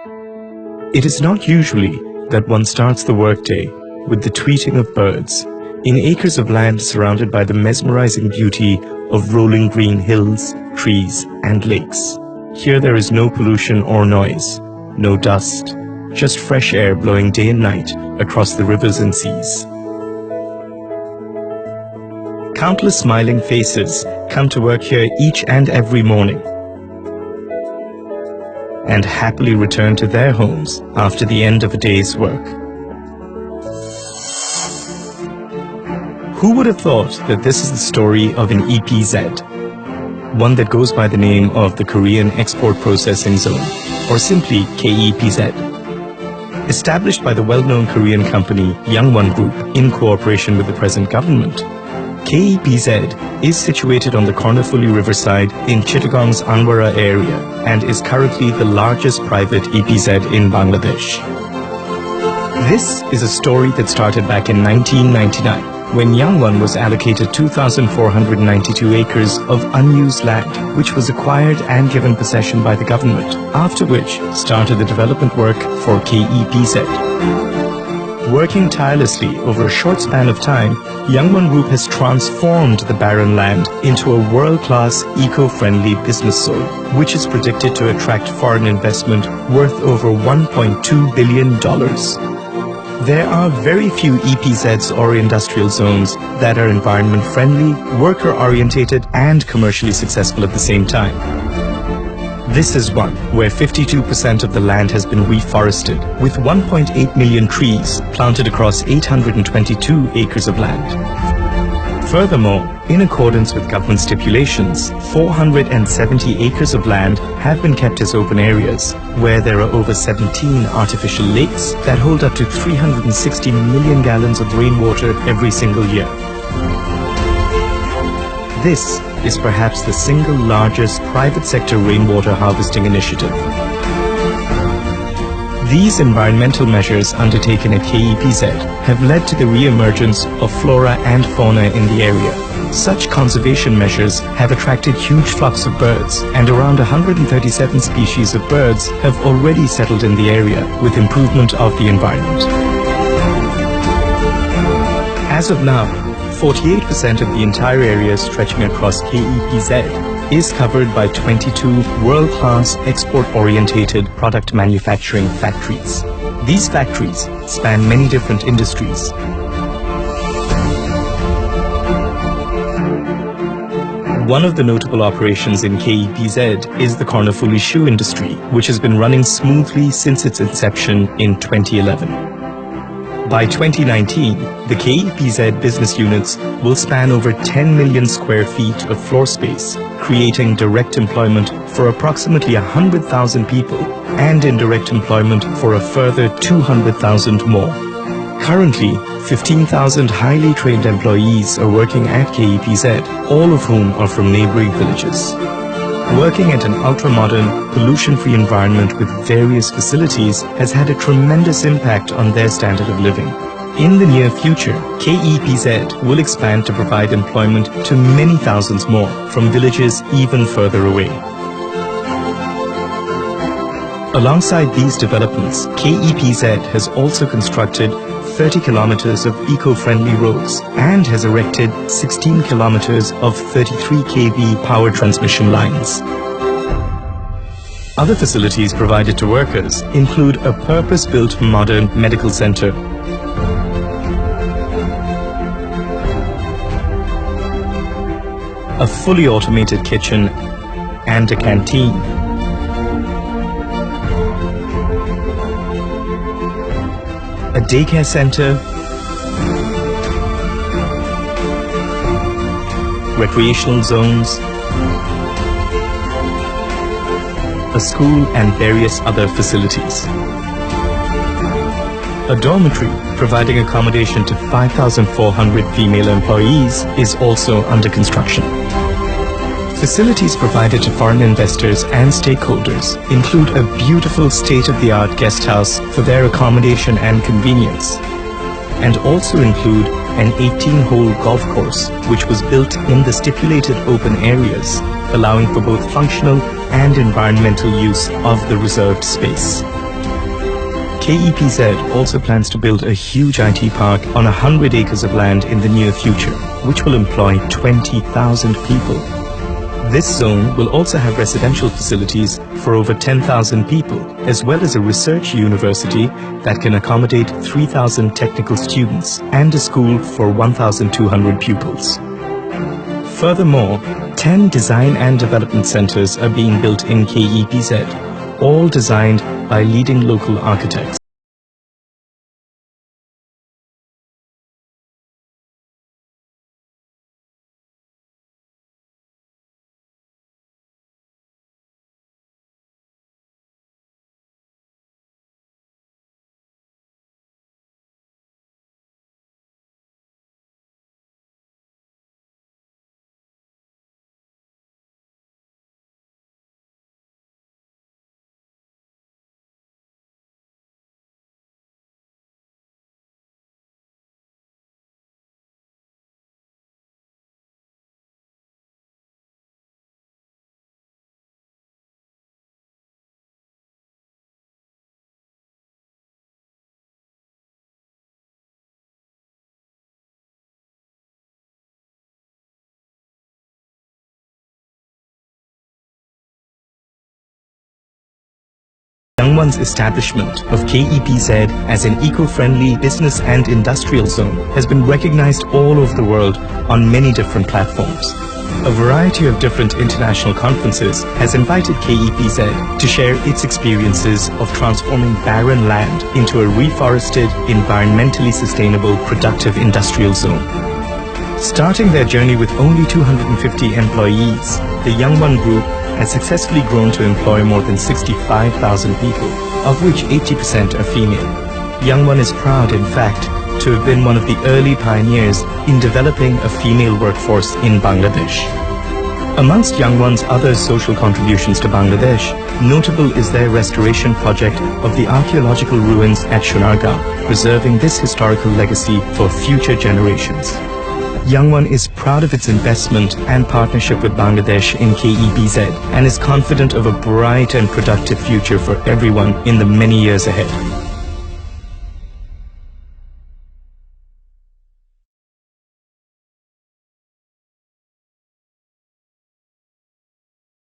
It is not usually that one starts the workday with the tweeting of birds in acres of land surrounded by the mesmerizing beauty of rolling green hills, trees, and lakes. Here there is no pollution or noise, no dust, just fresh air blowing day and night across the rivers and seas. Countless smiling faces come to work here each and every morning and happily return to their homes after the end of a day's work. Who would have thought that this is the story of an EPZ, one that goes by the name of the Korean Export Processing Zone, or simply KEPZ. Established by the well-known Korean company Youngone Group in cooperation with the present government, KEPZ is situated on the Kornafuli riverside in Chittagong's Anwara area and is currently the largest private EPZ in Bangladesh. This is a story that started back in 1999 when Youngone was allocated 2,492 acres of unused land, which was acquired and given possession by the government, after which started the development work for KEPZ. Working tirelessly over a short span of time, Youngone Group has transformed the barren land into a world-class eco-friendly business zone, which is predicted to attract foreign investment worth over $1.2 billion. There are very few EPZs or industrial zones that are environment-friendly, worker-orientated, and commercially successful at the same time. This is one where 52% of the land has been reforested, with 1.8 million trees planted across 822 acres of land. Furthermore, in accordance with government stipulations, 470 acres of land have been kept as open areas, where there are over 17 artificial lakes that hold up to 360 million gallons of rainwater every single year. This is perhaps the single largest private sector rainwater harvesting initiative. These environmental measures undertaken at KEPZ have led to the re-emergence of flora and fauna in the area. Such conservation measures have attracted huge flocks of birds, and around 137 species of birds have already settled in the area with improvement of the environment. As of now, 48% of the entire area stretching across KEPZ is covered by 22 world-class export-orientated product manufacturing factories. These factories span many different industries. One of the notable operations in KEPZ is the Kornafuli shoe industry, which has been running smoothly since its inception in 2011. By 2019, the KEPZ business units will span over 10 million square feet of floor space, creating direct employment for approximately 100,000 people and indirect employment for a further 200,000 more. Currently, 15,000 highly trained employees are working at KEPZ, all of whom are from neighboring villages. Working at an ultra-modern, pollution-free environment with various facilities has had a tremendous impact on their standard of living. In the near future, KEPZ will expand to provide employment to many thousands more from villages even further away. Alongside these developments, KEPZ has also constructed 30 kilometers of eco-friendly roads and has erected 16 kilometers of 33 kV power transmission lines. Other facilities provided to workers include a purpose-built modern medical center, a fully automated kitchen, and a canteen. A daycare center, recreational zones, a school, and various other facilities. A dormitory providing accommodation to 5,400 female employees is also under construction. Facilities provided to foreign investors and stakeholders include a beautiful state-of-the-art guest house for their accommodation and convenience, and also include an 18-hole golf course which was built in the stipulated open areas, allowing for both functional and environmental use of the reserved space. KEPZ also plans to build a huge IT park on 100 acres of land in the near future, which will employ 20,000 people. This zone will also have residential facilities for over 10,000 people, as well as a research university that can accommodate 3,000 technical students and a school for 1,200 pupils. Furthermore, 10 design and development centers are being built in KEPZ, all designed by leading local architects. Youngone's establishment of KEPZ as an eco-friendly business and industrial zone has been recognized all over the world on many different platforms. A variety of different international conferences has invited KEPZ to share its experiences of transforming barren land into a reforested, environmentally sustainable, productive industrial zone. Starting their journey with only 250 employees, the Youngone Group has successfully grown to employ more than 65,000 people, of which 80% are female. Youngone is proud, in fact, to have been one of the early pioneers in developing a female workforce in Bangladesh. Amongst Youngone's other social contributions to Bangladesh, notable is their restoration project of the archaeological ruins at Shunargaon, preserving this historical legacy for future generations. Youngone is proud of its investment and partnership with Bangladesh in KEPZ and is confident of a bright and productive future for everyone in the many years ahead.